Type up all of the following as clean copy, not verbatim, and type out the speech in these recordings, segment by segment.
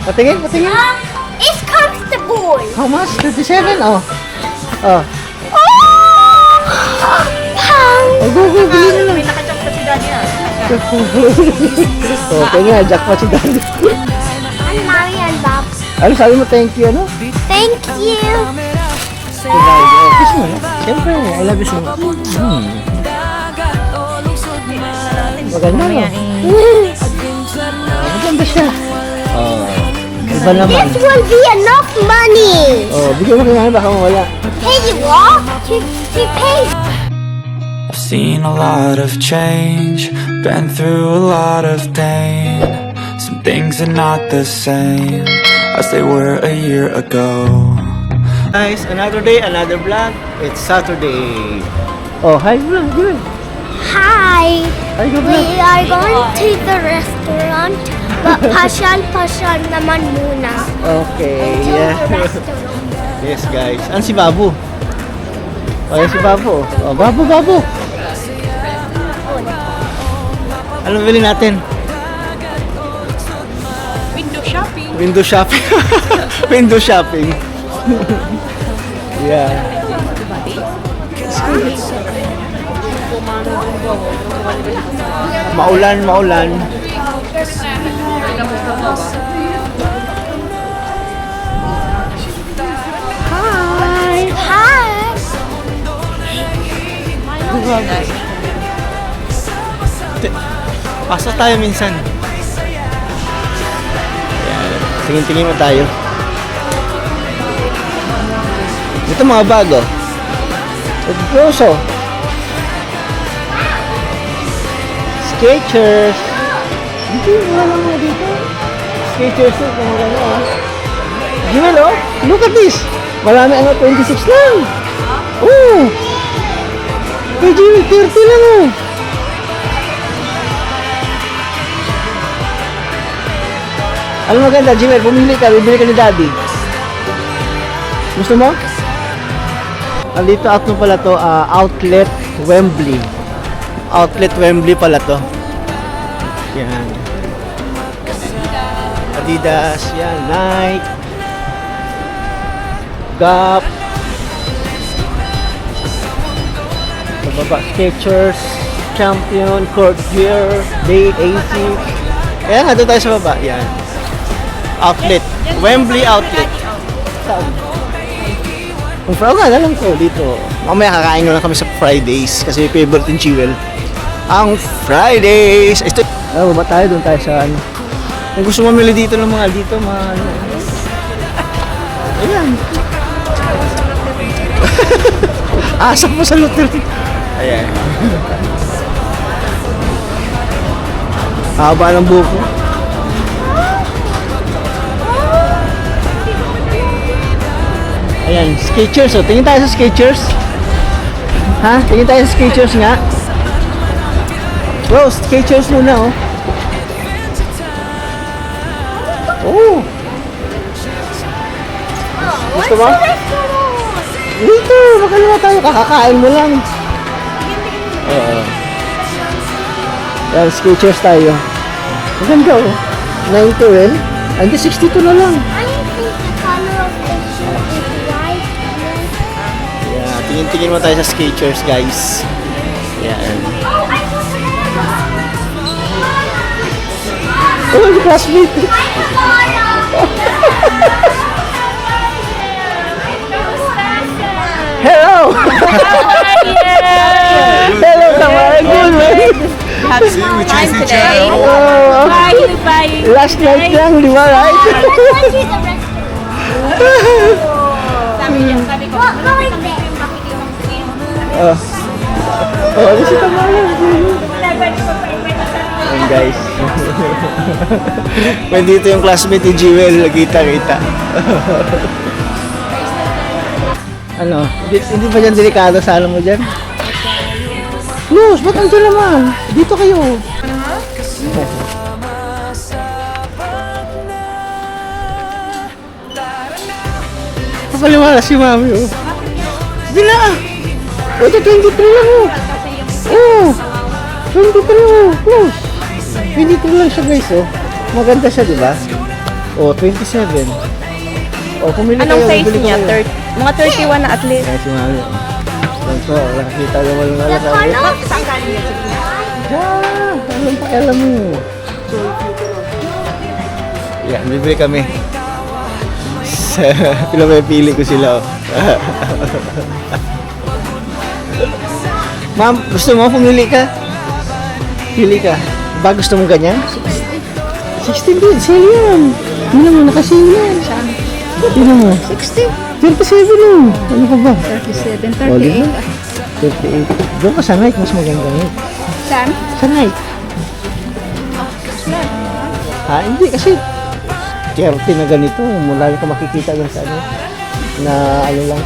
Patingin, patingin. It's comfortable. How much? 37? Oh. Oh. Pound. Oh, go, go, bili na lang. May naka-jack pa si Daddy Okay nga, jackpot si Daddy. And Mommy and Bob. Ano sabi mo, thank you, ano? Thank you. So guys, kiss mo na. Siyempre, I love you so much. Maganda, no? Maganda siya. Oh, iba naman. This will be enough money. Oh, bigyan mo kaya baka mawala. Hey, you walk? She paid. I've seen a lot of change, been through a lot of pain. Some things are not the same as they were a year ago. Guys, another day, another vlog. It's Saturday. Oh, hi vlog, good. Hi. Hi, good We vlog. are going to the restaurant. But pasyal naman muna. Okay, Until yeah. the restaurant. Yes, guys. Ano si Babu? Oh, yan si Babu. Oh, Babu, Babu. Ano bili natin? Window shopping. Window shopping. Window shopping. Yeah. Maulan, maulan. Hi. Pasok tayo minsan. Tingin-tingin mo tayo. Ito mga bago. Ito grosso. Skechers. Hindi, wala lang mga dito. Skechers ito, mga gano'n. Jewel, oh. Look at this. Marami ano, 26 lang. Oh. Kay Jewel, 30 lang, oh. Ano maganda, Jewel? Bumili ka, bibili ka ni Daddy. Gusto mo? Dito out mo pala to, Outlet Wembley. Outlet Wembley pala to. Yan. Adidas, yan, Nike. Gap. Sa baba, Skechers, Champion, Court Gear, Day, AC. Ayan, doon tayo sa baba. Yan. Outlet. Wembley Outlet. Saan? Kung Friday nga, alam ko dito. Mamaya kakain lang kami sa Fridays kasi favorite ni Jewel. Ang Fridays! Ito. Baba tayo, doon tayo sa ano. Kung gusto mamili dito ng mga dito, mga ano. Ayan. Asak mo sa lotery. Ayan. Haba ng buko. Ayan, Skechers. Oh. Tingin tayo sa Skechers. Ha? Tingin tayo sa Skechers nga. Bro, Skechers muna, oh. Oh. Gusto mo? Dito, makalawa tayo. Kakakain mo lang. Oo. Ayan, Skechers tayo. Maganda, oh. 90 rin. Hindi, 62 na lang. I think the color of the shoe is white. Yeah, tingin-tingin mo tayo sa Skechers, guys. Yan. Oh, yung classmate. Hello! Hello, Tamara. Good, man. Have some time today. Oh, Bye. last night lang, di ba, right? Sabi ko, What going there? Oh, oh, si Tamara. Ayan, guys. Nandito yung classmate ni Jewel, kita-kita. Ano? Hindi ba dyan delikado sa alam mo dyan? Luz, ba't nandiyan naman? Dito kayo. Kapaliwala si Mami, oh. Bila! Ito, 23 lang, oh. Oh! 23, oh. Luz! 23 lang siya, guys, oh. Maganda siya, di ba? O, 27. O, pumili Anong kayo, size bibili niya? kayo. Mga 31 na at least. Kaya si Mami. Yan po, nakikita naman ng alam kami. Saan galing yan? Anong pakialam mo? Yan, bibili kami. Pinapipili ko sila. Ma'am, gusto mo pumili ka? Pili ka. Ba gusto mo ganyan? 16 din, sale yan. Tingnan mo, nakasale yan. Tingnan mo. 60. 37 lang. Ano ka ba? 37, O, di ba? 38. Doon ka sa Nike, mas maganda yun. Saan? Sa Nike. Ha, hindi kasi 30 na ganito. Mula ka makikita lang sa ano. Na ano lang.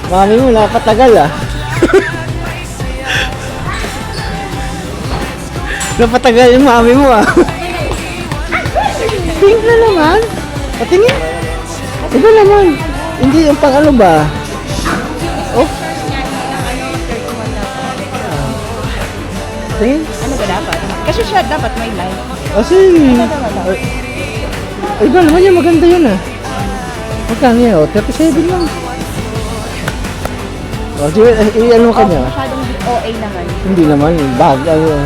Mami mo, napatagal ah. Napatagal yung mami mo ah. Pink na naman. Patingin. Iba naman. Hindi yung pang ano ba? Oh. Tingin. Ano ba dapat? Kasi siya dapat may line. Kasi... Iba naman yan. Maganda yun ah. Magkano yan? Oh, 37 lang. O, sige, ano ka niya? Masyadong OA naman. Hindi naman. Bag. Ano.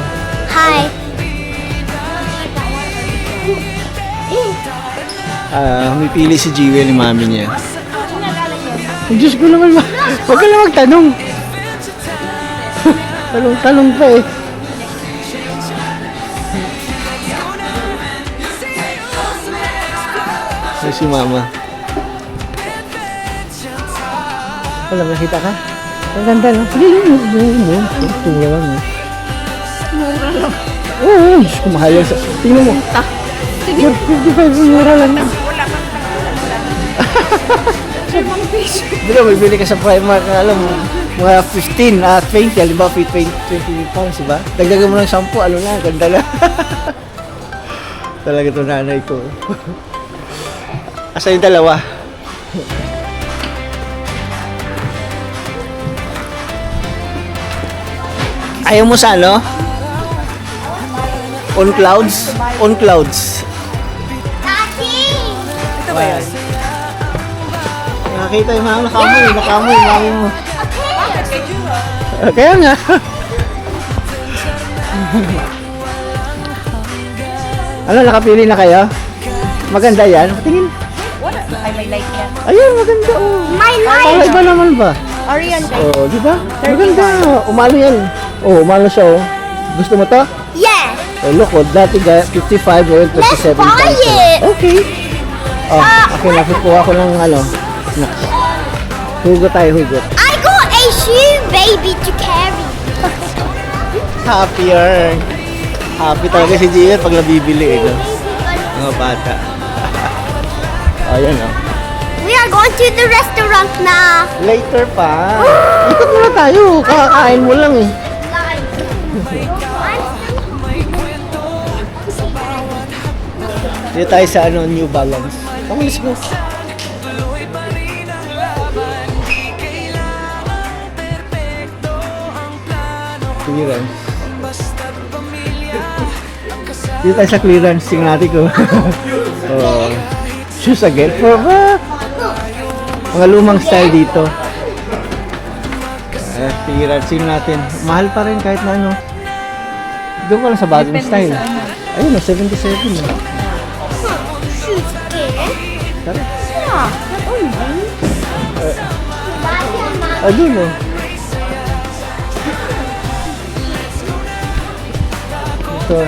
Hi. Humipili si Jewel ni mami niya. Ang Diyos ko naman, huwag ka lang magtanong. Tanong pa eh. Ay, si mama. Alam, nakita ka? Ang ganda, no? Hindi, mo. Tingnan lang, no? Mura lang. Oo, Diyos ko, mahal yan. Tingnan mo. 55, mura lang na. Di ba, magbili ka sa Primark na alam mo, mga 15 at 20, halimbawa 20 pounds, diba? Dagdagan mo ng 10, ano na, ganda na. Talaga ito nanay ko. Asa yung dalawa? Ayaw mo sa ano? On clouds? On clouds. Daddy! Ito ba yun? Nakakita yung mga nakamoy, mami mo. Bakit kay Jura? Kaya nga. Ano, nakapili na kayo? Maganda yan. Tingin. Wala. Ay, may light yan. Ayun, maganda. Oh. My Para life! iba naman ba? Orion kay. Oh, di ba? Maganda. Umalo yan. Oh, umalo siya oh. Gusto mo to? Yes! Oh, look, oh, dati 55, ngayon 37 Let's buy it! Okay. Oh, okay, nakukuha ko ng ano. Snacks. Hugot tayo, hugot. I got a shoe baby to carry. Happier. Happy talaga si Gian pag nabibili ito. Mga bata. Ayan oh. We are going to the restaurant na. Later pa. Ikot muna tayo. Kakakain mo lang eh. Dito tayo sa ano, New Balance. Come, let's go. Clearance. Dito tayo sa clearance. Tingnan natin ko. Oh. Shoes again. For mga lumang style dito. Clearance. Tingnan natin. Mahal pa rin kahit na ano. Doon ka lang sa bagong style. Ayun, 77 na. Shoes again? Tara. Yeah. Ayun oh. Ito.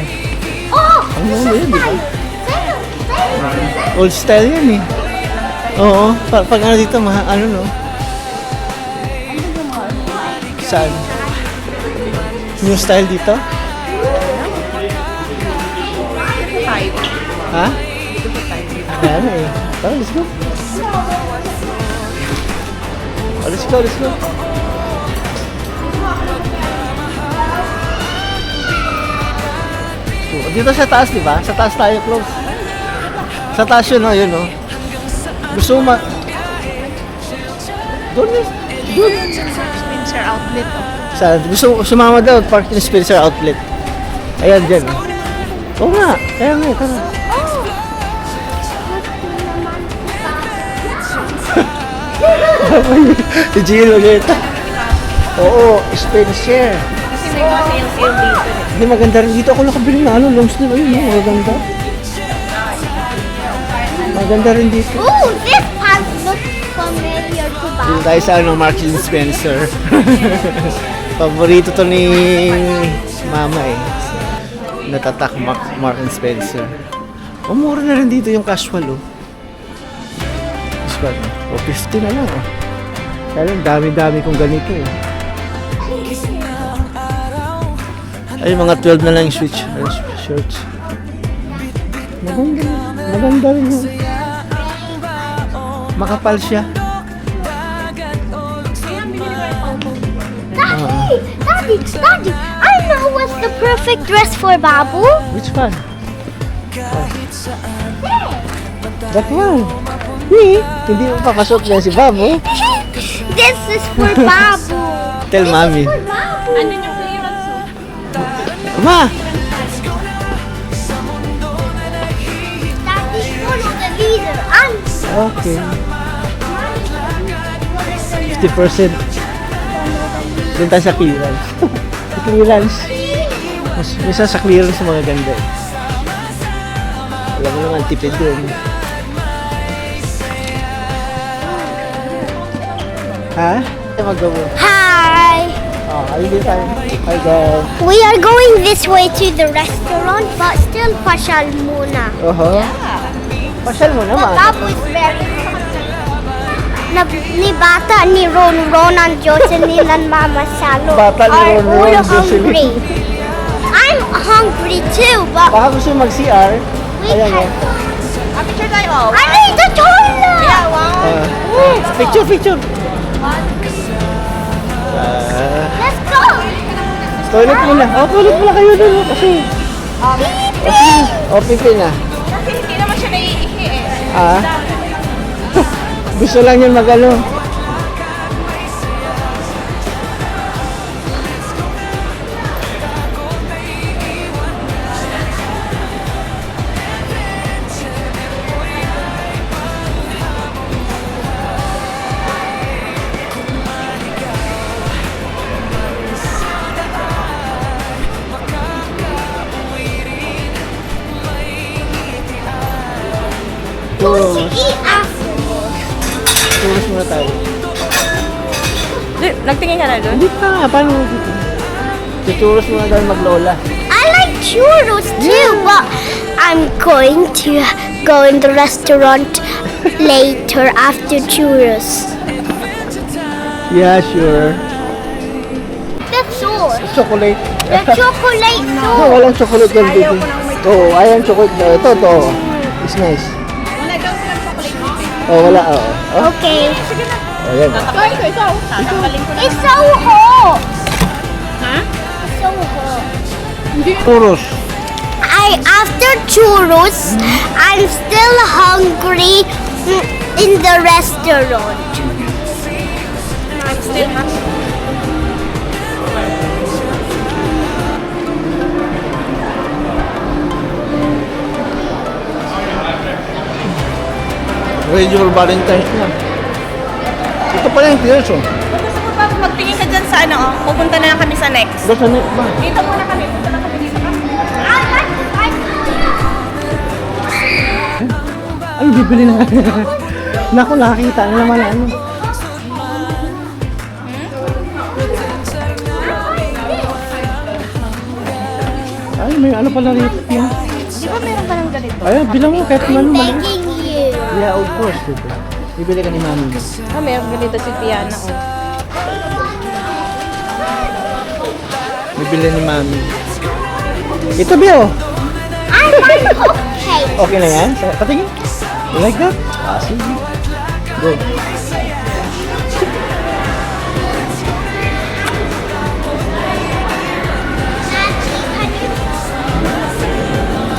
Oh! Ang ano yun, di ba? Sale! Old style yan eh. Oo. Pag ano dito, ano no? Saan? New style dito? Ha? Ayan na eh. Tara, let's go. Oh, let's go, let's go. So, dito sa taas, di ba? Sa taas tayo close. Sa taas yun, yun, oh. Gusto mo Doon eh. Doon. Spencer Outlet. Saan? Gusto mo sumama daw, park in Spencer Outlet. Ayan, dyan. Oo nga. Kaya nga, tara. Si Gio Loleta. Oo, Spencer. Kasi may mga sale dito. Hindi maganda rin dito. Ako nakabili na ano, long sleeve. Ayun, maganda. Maganda rin dito. Ooh, this pants looks familiar to Dito Bob. tayo sa ano, Marks and Spencer. Paborito to ni Mama eh. Natatak Mark and Spencer. Mura na rin dito yung casual oh. This one, oh, 50 na lang oh. Kaya lang, dami-dami kong ganito eh. Ay, mga 12 na lang yung shirts. Maganda rin yun. Makapal siya. Daddy, I know what's the perfect dress for Babu. Which one? That one. Hindi mo papasok yan si Babu. This is for Babu. Tell Mommy. For Babu. Ano yung clearance? Ma! Daddy, follow the leader. Okay. 50%. Doon tayo sa clearance. Sa clearance. Misa sa clearance mga ganda eh. Alam mo naman, tipid dun. Ha? Ito magawa. Hi. Oh, ayun din tayo. Hi guys. We are going this way to the restaurant, but still pasyal muna. Pasyal mo But naman. Babu is very ni Bata, ni Ronan, Jocelyn, and Mama Salo Bata ni are Ron, all Jocelyn. hungry. I'm hungry too, but Baka gusto mo mag-CR. we Ayan can. o. Picture tayo. I need the toilet. Yeah, wow. Picture. Let's go. Toilet muna. Oh, toilet muna kayo dun. Kasi, Pipi na. Kasi hindi naman siya naiihi eh. Ah? Gusto lang yun mag-ano. Going to eat afterwards. Tumas muna tayo. Nagtingin ka na doon? Hindi pa. Paano mo dito? Tuturos muna tayo maglola. I like churros too, but I'm going to go in the restaurant later after churros. Yeah, sure. That's all. Chocolate. The chocolate No, sauce. walang chocolate yan, baby. Oo, ayaw chocolate. Ito. It's nice. Oh, wala. Oh. Okay. Ayan. Tatanggalin ko na. It's so hot. Ha? It's so hot. Churros. After churros, I'm still hungry in the restaurant. I'm still hungry. Ready for Valentine's na. Ito pala yung clearance oh. Gusto mo ba magtingin ka dyan sa ano? Pupunta na lang kami sa next. Basta na ba? Dito muna kami. Punta na kami dito. Ano bibili na? Naku, nakakita na naman ano. Ay, may ano pala rito. Di ba meron ka ng ganito? Ay, bilang mo kahit I'm ano mali. begging you. Yeah, of course, diba? Bibili ka ni mami mo. Ah, meron ganito si Tiana. Oh. Bibili ni mami. Ito, Bio. I want cupcakes. Okay na yan? Patingin. You like that? Ah, sige. Go.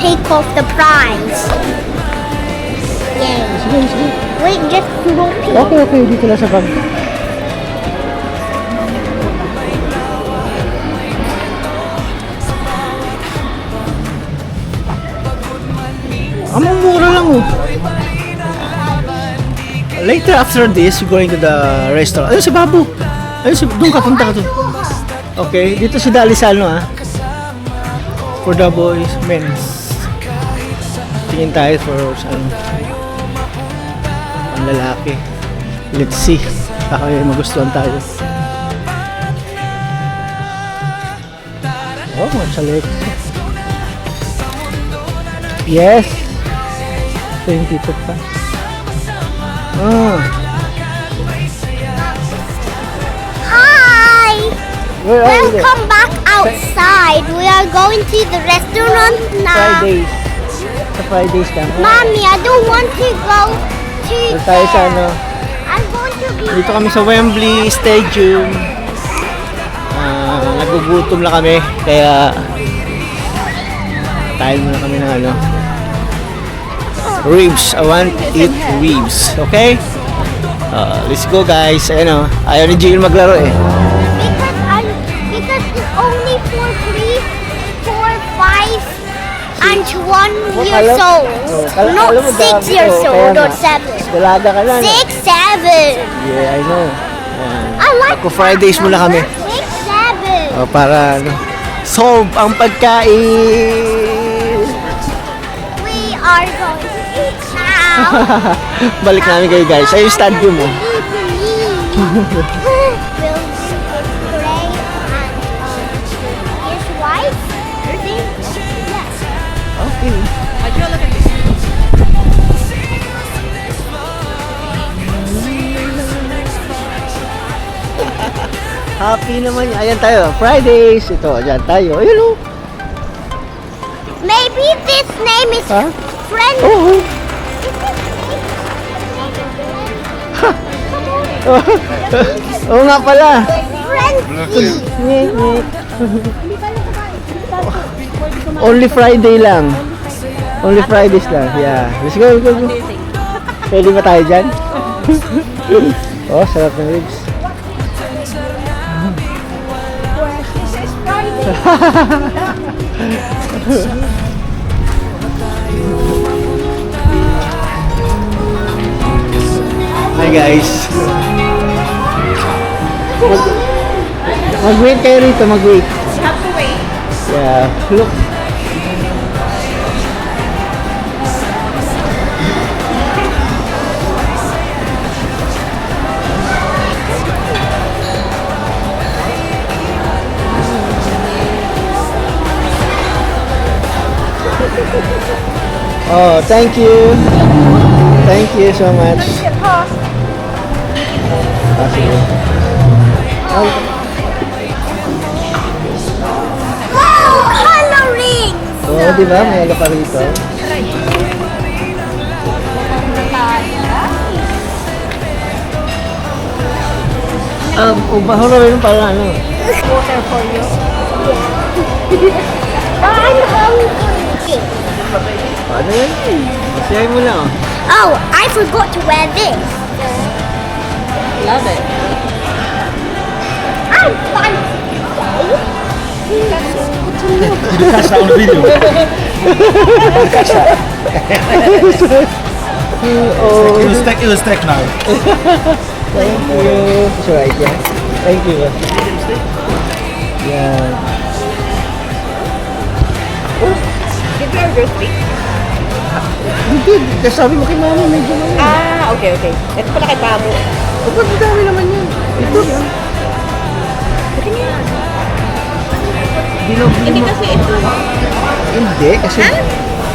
Take off the prize. Yay. Sige. Wait, just smoking. Okay. Dito na sa bag. Mura lang oh. Later after this, we're going to the restaurant. Ayun si Babu. Doon ka, punta ka doon. Okay, dito si Dalisano ah. For the boys, men's. Tingin tayo for ano, ang lalaki. Let's see. Baka may magustuhan tayo. Oh, matchalit. Yes. 20 pa. Ah. Hi! Where are you? Welcome back outside. We are going to the restaurant now. Fridays. Sa Fridays ka. Mommy, I don't want to go to Doon tayo sa there. ano. I'm going to be Dito kami sa Wembley Stadium. Nagugutom lang kami. Kaya tayo muna kami ng ano. Ribs. I want to eat ribs. Okay? Let's go guys. Ayun o. Ayaw ni Jill maglaro eh. because it's only for 3, 4, 5, and 1 years old. Not 6 years old or 7. Dalaga ka lang. 6, 7. Yeah, I know. Ayan. I like Ako Fridays muna kami. 6, 7. Para ano, solve ang pagkain. We are going to eat now. Balik namin kayo guys. Ayun yung stadium mo. We'll do gray and is white. Yes. Okay. Happy naman. Ayan tayo. Fridays. Ito. Ayan tayo. Ayun o. Maybe this name is Ha? Friend. Oo. Oo nga pala. Friendly. Nyek, nyek. Only Friday lang. Only Fridays lang. Yeah. Let's go, go, go. Pwede ba tayo dyan? Oh, sarap ng ribs. Hi guys. Mag-wait kayo rito, mag-wait. Have to wait. Yeah, look. Oh, thank you. Thank you so much. Ah, sige. Wow, coloring. Oo, di ba? May ano pa rito. Bahura rin para ano. Water for you. I'm hungry. Ano yan? Masiyahin mo lang. Oh, I forgot to wear this. Love it. I'm fun. Catch that on video. Oh, It was tech now. thank you. It's alright, yeah. Thank you. Yeah. Did you order 3? Hindi, kasi sabi mo kay mama, medyo ano. Ah, okay. Ito pala kay Pabo. Ba't madami naman yun? Ito. Hindi kasi ito. Hindi, kasi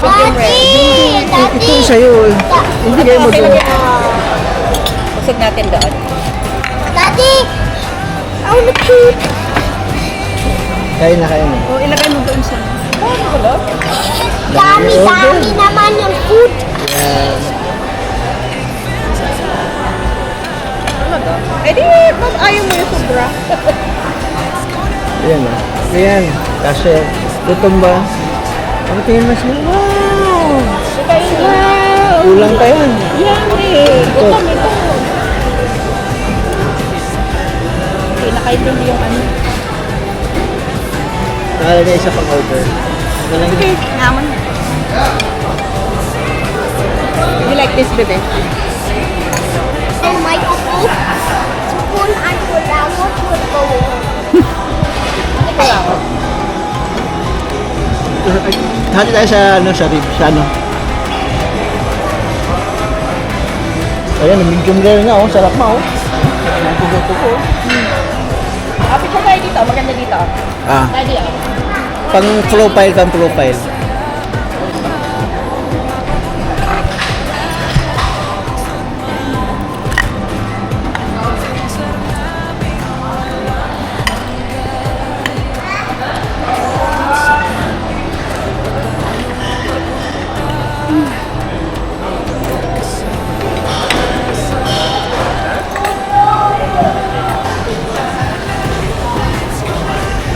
Daddy, ito Daddy. yung sa'yo. eh. Hindi kayo mo doon. Usog natin doon. Daddy, I want to poop. Kaya na. O, ilagay mo doon sa... Dami naman yung food. Yeah. Eh di, ba't ayaw mo yung sobra? Ayan na. Ayan. Kasi, tutumba. Ang tingin mo siya. Wow! Kulang pa yan. Yummy! Gutom ito. Okay, nakaintindi yung ano. Nakalagay isa pang order. Okay, naman. You like this, bebe? And my spoon and kulangot will go Hati tayo sa ano, sa rib, sa ano. Ayan, medium rare nga oh, sarap ma oh. Tugo-tugo. Picture tayo dito. Maganda dito. Ah, Ready, pang profile.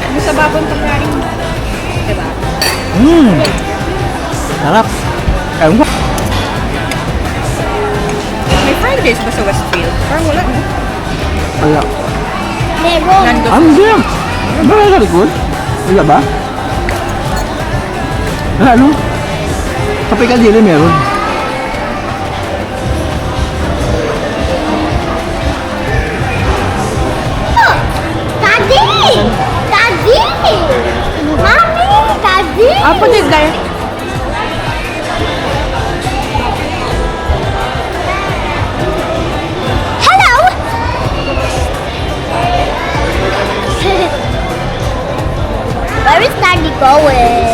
Ano sa babon pagkain? Diba? Sarap. Ayun ko. May fried rice ba sa Westfield? Parang wala, no? Wala. Meron. Nando. Hindi. Ba sa likod? Wala ba? Ano? Sa Piccadilly meron. Daddy! Daddy! Mommy! Daddy! Apa din, guys? Hello! Where is Daddy going?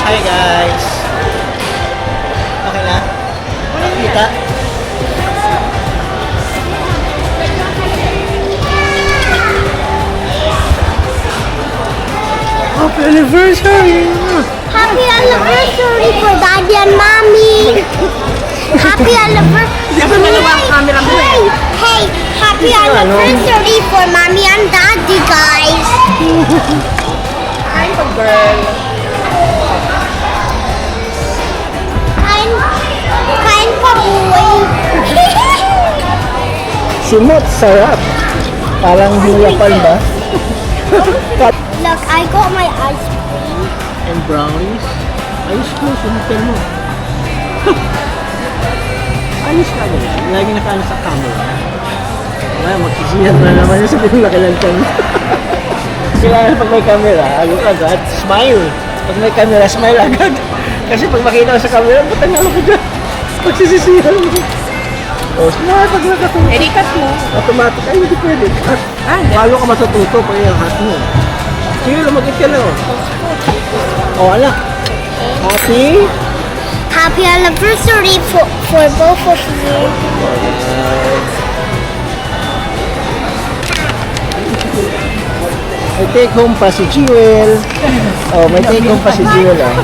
Hi guys. Okay na? Kita? Happy anniversary! Happy anniversary for Daddy and Mommy! Happy anniversary! Camera mo Hey! Hey! Happy anniversary for Mommy and Daddy, guys! Kain ko, girl. Kain pa, boy! Simot, sarap. Parang hiyapan ba? Look, I got my ice cream. And brownies. Ayos ko, sumutin mo. Ayos ka din. Lagi nakaano sa camera. Kaya magsisihan na naman yung sabihin na kailantan. Kailangan pag may camera, agad agad, smile. Pag may camera, smile agad. Kasi pag makita ko sa camera, putang na ako dyan. Magsisisihan mo. O, smile pag nakatuto. Edikat mo. Automatic, ay hindi pwede. Palo ka matututo pag yung hat mo. Sige, lumagit ka na. O, anak. Happy? Happy anniversary for both of you. May take home pa si Jewel. Oh, may take home pa si Jewel, oh.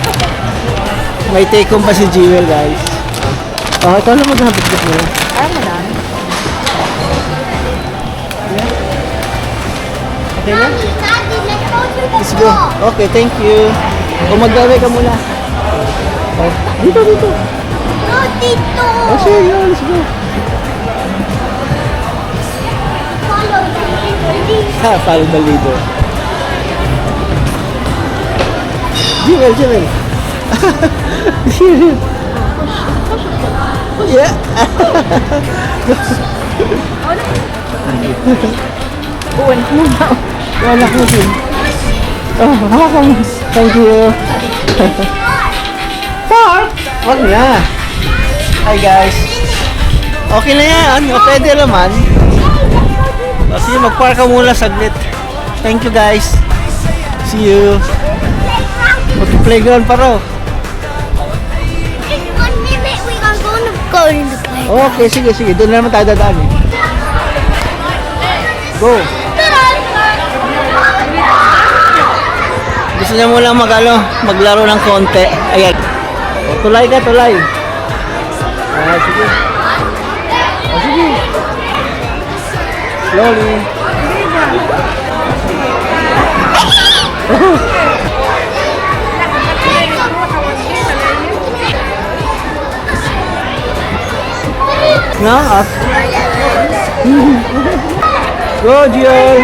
May take home pa si Jewel, guys. Oh, ito na maghapit-bit mo. Parang madami. Okay na? Daddy, Daddy, let's go to the Let's go. mall. Okay, thank you. O, mag-away ka muna. Oh, dito. No, Tito. Oh, sige, let's go. Follow Daddy. Ha, follow the leader. Jewel. Jewel. Yeah. Buwan mo na. Wala ko din. Oh, hawakan mo. Thank you. Park! Wag na. Hi guys. Okay na yan. O, pwede naman. O, sige, mag-park ka muna saglit. Thank you guys. See you. Mag-playground pa raw. In 1 minute, we are going to go in the playground. Okay, sige. Doon na naman tayo dadaan eh. Go. Gusto niya muna maglaro ng konti. Ayan. O, tulay ka. Ah, sige. O, sige. Slowly. No? Up. Go, Jill.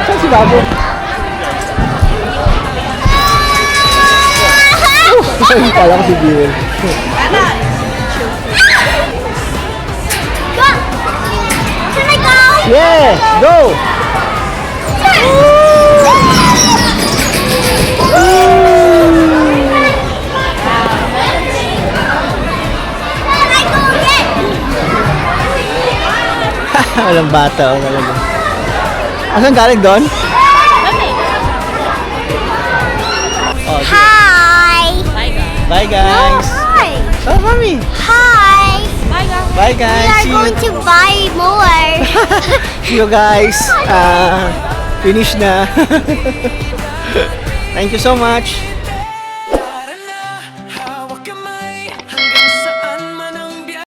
Saan si Bago? Kala ko si Jewel. Go! Can I go? Yeah! Go! Can I go again? Walang bata o talaga. Asan galing doon? Oh, Hi! bye guys! Hi! Oh, mommy! Hi! Bye We guys! are See you! going to buy more. See you guys! Finish na! Thank you so much!